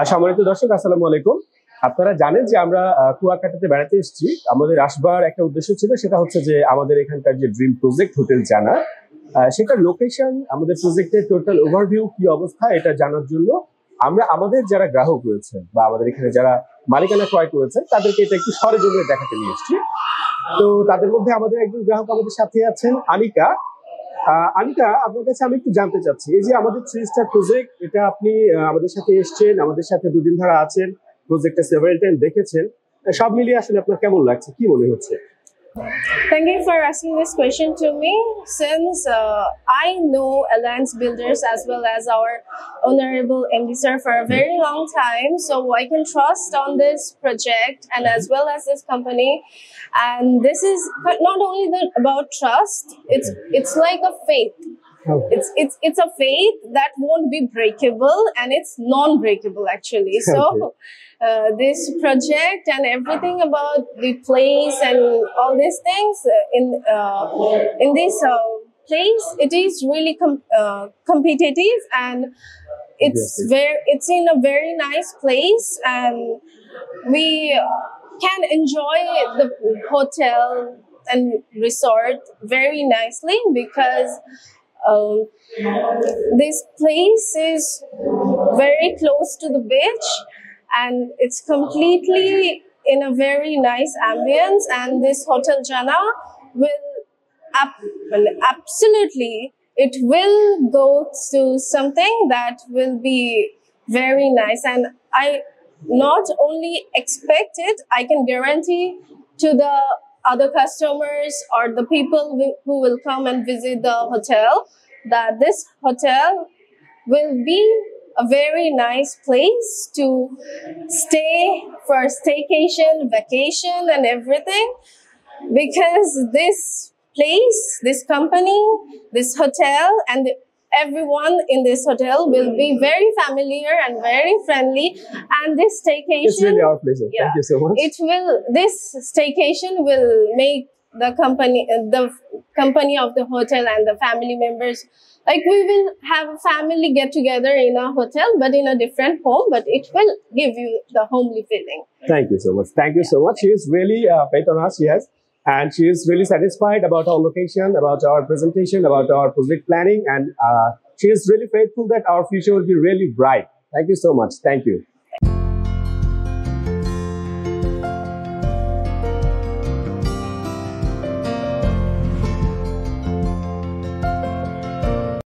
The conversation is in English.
সম্মানিত দর্শক, আসসালামু আলাইকুম। আপনারা জানেন যে আমরা কুয়াকাটাতে বেড়াতে এসেছি। আমাদের আসবার একটা উদ্দেশ্য ছিল, সেটা হচ্ছে যে আমাদের এখানকার যে ড্রিম প্রজেক্ট হোটেল জানা, সেটার লোকেশন, আমাদের প্রজেক্টের টোটাল ওভারভিউ কি অবস্থা, এটা জানার জন্য আমরা আমাদের যারা গ্রাহক রয়েছেন বা আমাদের এখানে যারা মালিকানা ক্রয় করেছেন তাদেরকে এটা একটু সরেজমিনে দেখাতে নিয়ে এসেছি। তো তাদের মধ্যে আমাদের একজন গ্রাহক আমাদের সাথে আছেন, আনিকা। আনিকা, আপনার কাছে আমি একটু জানতে চাচ্ছি, এই যে আমাদের 3 স্টার প্রজেক্ট, এটা আপনি আমাদের সাথে এসেছেন, আমাদের সাথে দুদিন ধরে আছেন, প্রজেক্টটা সেভারাল টাইম দেখেছেন, সব মিলিয়ে আসলে আপনার কেমন লাগছে, কি মনে হচ্ছে? Thank you for asking this question to me. Since I know Alliance Builders as well as our Honorable MD Sir for a very long time, so I can trust on this project and as well as this company. And this is not only about trust; it's like a faith. Okay. It's a faith that won't be breakable, and it's non-breakable actually. So. This project and everything about the place and all these things in this place, it is really competitive, and it's in a very nice place, and we can enjoy the hotel and resort very nicely because this place is very close to the beach. And it's completely in a very nice ambience, and this Hotel Jana will absolutely, it will go to something that will be very nice. And I not only expect it, I can guarantee to the other customers or the people who will come and visit the hotel that this hotel will be a very nice place to stay for staycation, vacation, and everything. Because this place, this company, this hotel, and everyone in this hotel will be very familiar and very friendly. And this staycation, It's really our pleasure. Yeah, Thank you so much. This staycation will make the company of the hotel and the family members, like we will have a family get together in a hotel, but in a different home, but it will give you the homely feeling. Thank you so much. Thank you so much. She is really faith on us, yes. And she is really satisfied about our location, about our presentation, about our project planning. And she is really faithful that our future will be really bright. Thank you so much. Thank you.